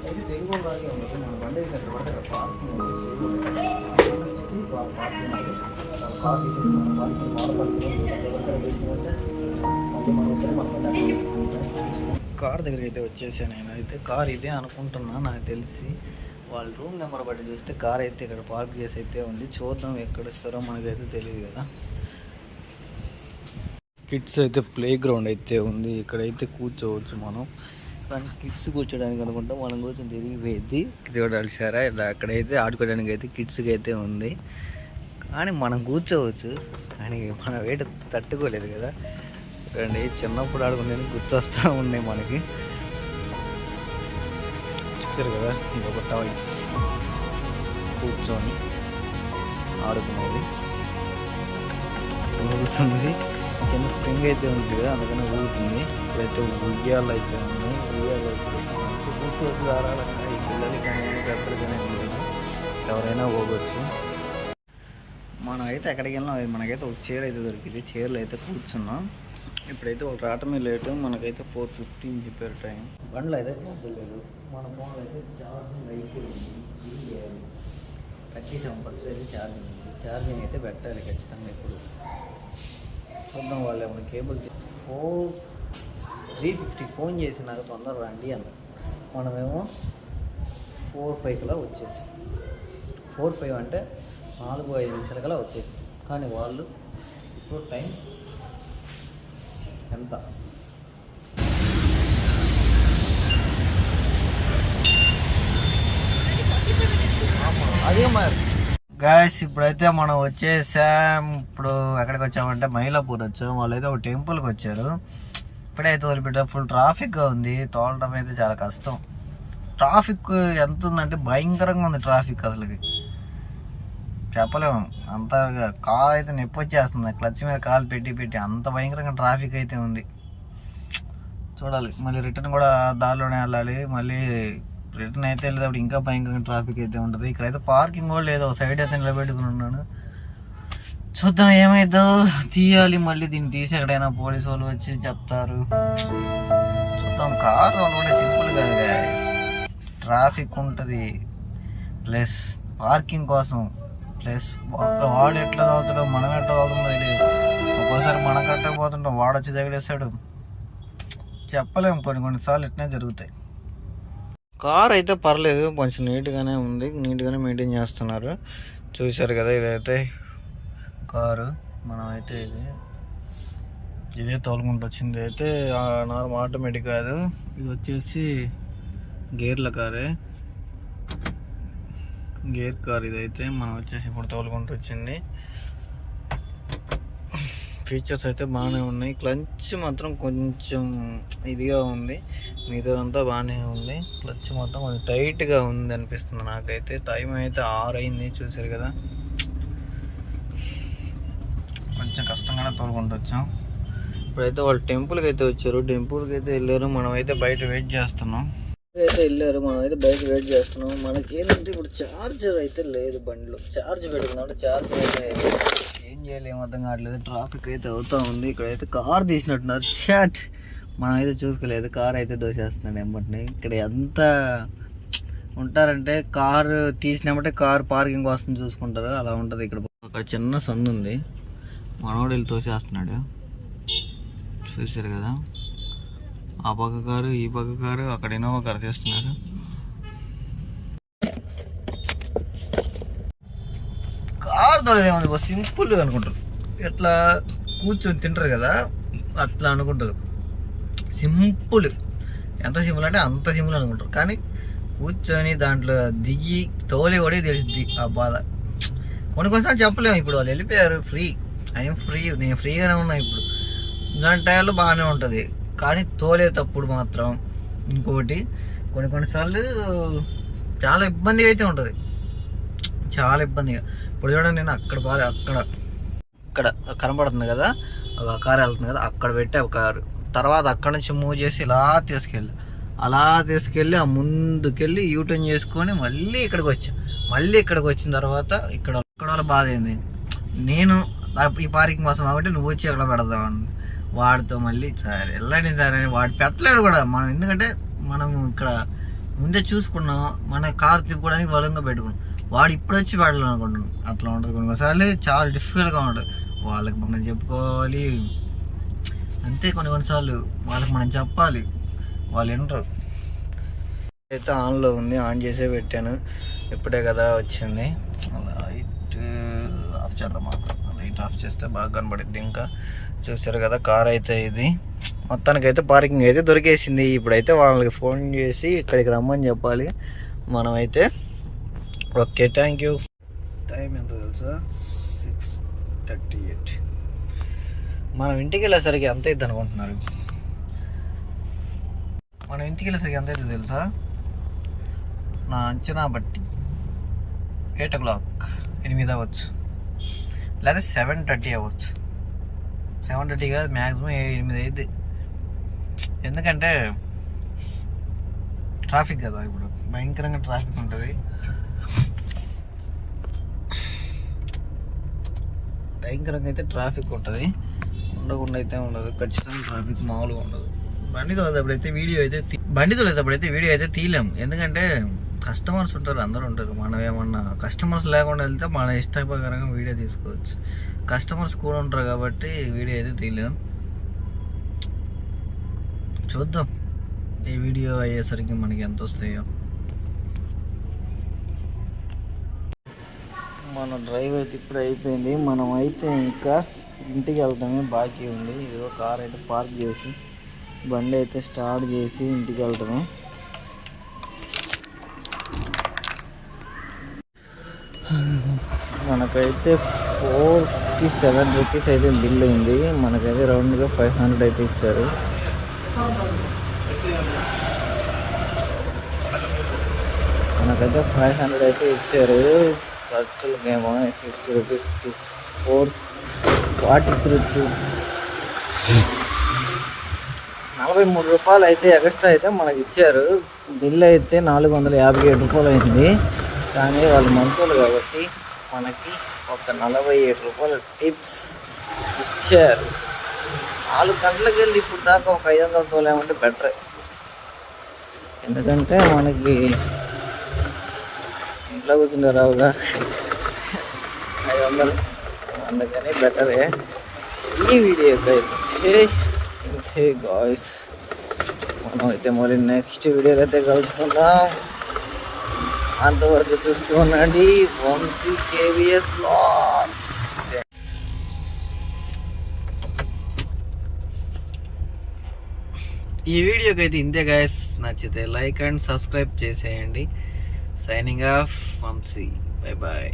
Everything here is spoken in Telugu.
అయితే తెలుగు వాళ్ళకి ఉండదు. మన బండి అయితే అక్కడ పడితే అక్కడ పార్కింగ్ వచ్చేసి పార్కింగ్ ఉంది. కార్ తీసేసి మన పార్కింగ్ దగ్గర వేసినట్టే మళ్ళీ మనం వస్తే మన బండి కార్ దగ్గరికి అయితే వచ్చేసాను. నేను అయితే కార్ ఇదే అనుకుంటున్నా. నాకు తెలిసి వాళ్ళ రూమ్ నెంబర్ బట్టి చూస్తే కార్ అయితే ఇక్కడ పార్క్ చేసి అయితే ఉంది. చూద్దాం ఎక్కడ ఇస్తారో మనకైతే తెలియదు కదా. కిడ్స్ అయితే ప్లే గ్రౌండ్ అయితే ఉంది. ఇక్కడైతే కూర్చోవచ్చు మనం. కానీ కిడ్స్ కూర్చోడానికి అనుకుంటా మనం కొంచెం తిరిగిపోయింది చూడాలి సరే. ఇలా అక్కడైతే ఆడుకోవడానికి అయితే కిడ్స్కి అయితే ఉంది. కానీ మనం కూర్చోవచ్చు, కానీ మన వెయిట్ తట్టుకోలేదు కదా. రండి, చిన్నప్పుడు ఆడుకునే గుర్తొస్తూ ఉన్నాయి మనకి. చూసారు కదా, ఇంకొక టాయ్ కూర్చొని ఆడుకునేది ఊగుతుంది. కింద స్ప్రింగ్ అయితే ఉంది కదా, అందుకని ఊగుతుంది. ఇక్కడైతే ఉయ్యాలు అయితే ఉన్నాయి. ఉయ్యాలు అయితే కూర్చోవచ్చు ధారాళంగా. ఈ పిల్లలకి కానీ పెద్దలు కానీ ఉండదు, ఎవరైనా పోగొచ్చు. మనం అయితే ఎక్కడికి వెళ్ళినా మనకైతే ఒక చైర్ అయితే దొరికింది. చైర్లో అయితే కూర్చున్నాం. ఇప్పుడైతే వాళ్ళు రావటమే లేటు. మనకైతే 4:15 చెప్పారు టైం. బండ్లో అయితే ఛార్జ్ లేదు. మన ఫోన్లో అయితే ఛార్జింగ్ అయిపోయింది. 37% అయితే ఛార్జింగ్ ఉంది. ఛార్జింగ్ అయితే పెట్టాలి ఖచ్చితంగా. ఇప్పుడు చూద్దాం. వాళ్ళు ఏమైనా కేబుల్ 350 ఫోన్ చేసి నాకు తొందర రండి అన్న. మనమేమో 4:05 కల్లా వచ్చేసి 4:05 అంటే 4-5 నిమిషాల కల్లా వచ్చేసి. కానీ వాళ్ళు ఇప్పుడు టైం ఎంత? అదే మరి గాయస్, ఇప్పుడైతే మనం వచ్చేసాం. ఇప్పుడు ఎక్కడికి వచ్చామంటే మైలాపూర్ వచ్చాం. వాళ్ళైతే ఒక టెంపుల్కి వచ్చారు. ఇప్పుడైతే వదిలిపెట్టా. ఫుల్ ట్రాఫిక్గా ఉంది. తోలడం అయితే చాలా కష్టం. ట్రాఫిక్ ఎంత ఉందంటే భయంకరంగా ఉంది ట్రాఫిక్. అసలుకి చెప్పలేము. అంత కాలు అయితే నొప్పి వచ్చేస్తుంది. క్లచ్ మీద కాలు పెట్టి అంత భయంకరంగా ట్రాఫిక్ అయితే ఉంది. చూడాలి. మళ్ళీ రిటర్న్ కూడా దారిలోనే వెళ్ళాలి. మళ్ళీ రిటర్న్ అయితే వెళ్ళేటప్పుడు ఇంకా భయంకరంగా ట్రాఫిక్ అయితే ఉంటుంది. ఇక్కడైతే పార్కింగ్ కూడా లేదు. సైడ్ అయితే నిలబెట్టుకుని ఉన్నాను. చూద్దాం ఏమైందో. తీయాలి మళ్ళీ. దీన్ని తీసి ఎక్కడైనా పోలీసు వాళ్ళు వచ్చి చెప్తారు. చూద్దాం. కారు తోలడం సింపుల్ కాదు గాయ్స్. ట్రాఫిక్ ఉంటుంది, ప్లస్ పార్కింగ్ కోసం, ప్లస్ వాడు ఎట్లా తోలుతాడో మనం ఎట్లా తోలుతుందో తెలియదు. ఒక్కోసారి మనం కట్టకపోతుంటాం, వాడు వచ్చి తగిలేస్తాడు. చెప్పలేము. కొన్నిసార్లు ఇట్నే జరుగుతాయి. కార్ అయితే పర్లేదు, కొంచెం నీట్గానే ఉంది. నీట్గానే మెయింటైన్ చేస్తున్నారు. చూశారు కదా, ఇదైతే కారు. మనం అయితే ఇదే తోలుకుంటూ వచ్చింది. అయితే నార్మల్ ఆటోమేటిక్ కాదు, ఇది వచ్చేసి గేర్ల కారే. గేర్ కార్ ఇదైతే. మనం వచ్చేసి ఇప్పుడు తోలుకుంటూ వచ్చింది. ఫీచర్స్ అయితే బాగానే ఉన్నాయి. క్లచ్ మాత్రం కొంచెం ఇదిగా ఉంది. మిగతాదంతా బాగానే ఉంది. క్లచ్ మొత్తం కొంచెం టైట్గా ఉంది అనిపిస్తుంది నాకైతే. టైం అయితే 6 అయింది. చూసారు కదా, కొంచెం కష్టంగానే తోలుకుంటూ వచ్చాం. ఇప్పుడైతే వాళ్ళు టెంపుల్కి అయితే వచ్చారు. టెంపుల్కి అయితే వెళ్ళారు. మనం అయితే బయట వెయిట్ చేస్తున్నాం. మనం అయితే బయట వెయిట్ చేస్తున్నాం. మనకి ఏంటంటే ఇప్పుడు ఛార్జర్ అయితే లేదు బండిలో. ఛార్జ్ పెట్టుకున్నాం. ఛార్జర్ అయితే ఏం చేయాలి ఏం అర్థం కావట్లేదు. ట్రాఫిక్ అయితే అవుతూ ఉంది. ఇక్కడైతే కార్ తీసినట్టున్నారు. షాట్ మనం అయితే చూసుకోలేదు. కార్ అయితే దోసేస్తున్నాడు ఎమ్మటిని. ఇక్కడ ఎంత ఉంటారంటే కారు తీసినప్పుడే కార్ పార్కింగ్ కోసం చూసుకుంటారు. అలా ఉంటుంది ఇక్కడ. అక్కడ చిన్న సందు ఉంది. మనోడు వెళ్ళి తోసేస్తున్నాడు. చూసారు కదా, ఆ పక్క కారు ఈ పక్క కారు. అక్కడ ఇన్నోవా కారు చేస్తున్నారు. కారు తోడేదేముంది, సింపుల్ అనుకుంటారు. ఎట్లా కూర్చొని తింటారు కదా, అట్లా అనుకుంటారు. సింపుల్. ఎంత సింపుల్ అంటే అంత సింపుల్ అనుకుంటారు. కానీ కూర్చొని దాంట్లో దిగి తోలి కూడా తెలిసింది ఆ బాధ. కొన్నిసార్లు చెప్పలేము. ఇప్పుడు వాళ్ళు వెళ్ళిపోయారు. I'm free. నేను ఫ్రీగానే ఉన్నా ఇప్పుడు. ఇలాంటి టైంలో బాగానే ఉంటుంది. కానీ తోలేటప్పుడు మాత్రం ఇంకోటి కొన్నిసార్లు చాలా ఇబ్బందిగా అయితే ఉంటుంది. చాలా ఇబ్బందిగా. ఇప్పుడు చూడండి, నేను అక్కడ కనబడుతుంది కదా, ఆ కారు వెళ్తుంది కదా, అక్కడ పెట్టే ఒక కారు. తర్వాత అక్కడ నుంచి మూవ్ చేసి అలా తీసుకెళ్ళి ఆ ముందుకెళ్ళి యూటర్న్ చేసుకొని మళ్ళీ ఇక్కడికి వచ్చా. మళ్ళీ ఇక్కడికి వచ్చిన తర్వాత ఇక్కడ వాళ్ళ బాధ ఏంది, నేను ఈ పార్కింగ్ కోసం కాబట్టి నువ్వు వచ్చి ఎక్కడ పెడతావు. వాడితో మళ్ళీ సరే వెళ్ళండి సార్ అని వాడు పెట్టలేడు కూడా. మనం ఎందుకంటే మనం ఇక్కడ ముందే చూసుకున్నాం, మన కార్ తిప్పుకోవడానికి బలంగా పెట్టుకున్నాం. వాడు ఇప్పుడు వచ్చి పెట్టాలి అనుకుంటున్నాం. అట్లా ఉంటుంది కొన్నిసార్లు, చాలా డిఫికల్ట్గా ఉంటుంది. వాళ్ళకి మనం చెప్పుకోవాలి అంతే, కొన్నిసార్లు వాళ్ళకి మనం చెప్పాలి, వాళ్ళు వినరు. అయితే ఆన్లో ఉంది, ఆన్ చేసే పెట్టాను. ఇప్పుడే కదా వచ్చింది. లైట్ ఆఫ్ చేద్దాం. మాకు లైట్ ఆఫ్ చేస్తే బాగా కనబడుద్ది. ఇంకా చూసారు కదా కార్ అయితే ఇది మొత్తానికైతే పార్కింగ్ అయితే దొరికేసింది. ఇప్పుడైతే వాళ్ళకి ఫోన్ చేసి ఇక్కడికి రమ్మని చెప్పాలి మనమైతే. Okay, thank you. టైం ఎంత తెలుసా? 6:38. మనం ఇంటికి వెళ్ళేసరికి ఎంత అవుతుంది అనుకుంటున్నారు? మనం ఇంటికి వెళ్ళేసరికి ఎంత అవుతుంది తెలుసా? నా అంచనా బట్టి 8 o'clock, 8 అవ్వచ్చు, లేదా 7:30 అవ్వచ్చు. 7:30 కాదు, మ్యాక్సిమం 8 అయింది. ఎందుకంటే ట్రాఫిక్ కదా, ఇప్పుడు భయంకరంగా ట్రాఫిక్ ఉంటుంది. భయంకరంగా అయితే ట్రాఫిక్ ఉంటుంది, ఉండకుండా అయితే ఉండదు. ఖచ్చితంగా ట్రాఫిక్ మామూలుగా ఉండదు. బండి తోలేటప్పుడైతే వీడియో అయితే తీయలేం. ఎందుకంటే కస్టమర్స్ ఉంటారు, అందరూ ఉంటారు. మనం ఏమన్నా కస్టమర్స్ లేకుండా వెళ్తే మన ఇష్ట ప్రకారంగా వీడియో తీసుకోవచ్చు. కస్టమర్స్ కూడా ఉంటారు కాబట్టి వీడియో అయితే తీయలేం. చూద్దాం ఈ వీడియో అయ్యేసరికి మనకి ఎంత వస్తాయో. మన డ్రైవ్ అయితే ఇప్పుడు అయిపోయింది. మనం అయితే ఇంకా ఇంటికి వెళ్ళటమే బాకీ ఉంది. ఏదో కార్ అయితే పార్క్ చేసి బండి అయితే స్టార్ట్ చేసి ఇంటికి వెళ్ళటమే. మనకైతే 457 రూపీస్ అయితే బిల్ అయింది. మనకైతే రౌండ్గా 500 అయితే ఇచ్చారు. మనకైతే 500 అయితే ఇచ్చారు. ఖర్చులకేమో 50 రూపీస్, 43 43 రూపాయలు అయితే ఎక్స్ట్రా అయితే మనకి ఇచ్చారు. బిల్ అయితే 457 రూపాయలు అయింది. కానీ వాళ్ళు మంచోళ్ళు కాబట్టి మనకి ఒక 47 రూపాయలు టిప్స్ ఇచ్చారు. 4 గంటలకు వెళ్ళి ఇప్పుడు దాకా ఒక 500 తోలేమంటే బెటర్. ఎందుకంటే మనకి ఇంట్లో కూర్చుంటే రావుగా 500, అందుకని బెటరే. ఈ వీడియోకి అయితే ఇంతే గాయ్స్. మనం అయితే మళ్ళీ నెక్స్ట్ వీడియోలో అయితే కలుసుకుందాం. అంతవరకు చూస్తూ ఉండండి వంశీ KVS బ్లాగ్స్. ఈ వీడియోకి అయితే ఇంతే గాయస్. నచ్చితే లైక్ అండ్ సబ్స్క్రైబ్ చేసేయండి. Signing off Vamshi. Bye bye.